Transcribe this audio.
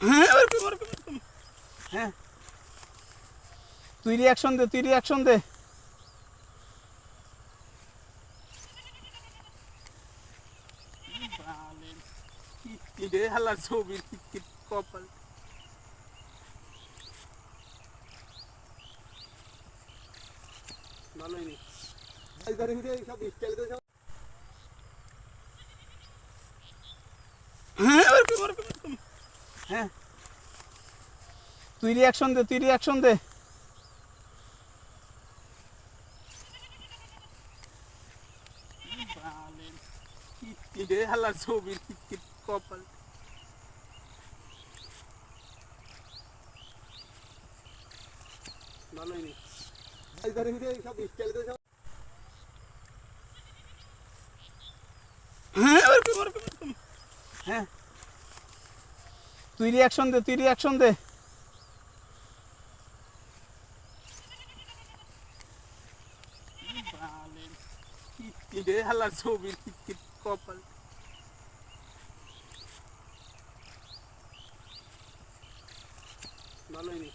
হ্যাঁ ওরকম ওরকম ওরকম। হ্যাঁ তুই রিয়াকশন দে, তুই রিয়াকশন দে। কি রে হালার ছবি কপাল। ভালোই নি হ্যাঁ ওরকম ওরকম ওরকম। হ্যাঁ তুই রিয়াকশন দে, তুই রিয়াকশন দে। কি রে হালার ছবি কপাল। ভালোই নি হ্যাঁ ওরকম ওরকম ওরকম। হ্যাঁ তুই রিয়াকশন দে, তুই রিয়াকশন দে। কি রে হালার ছবি কপাল। ভালোই নি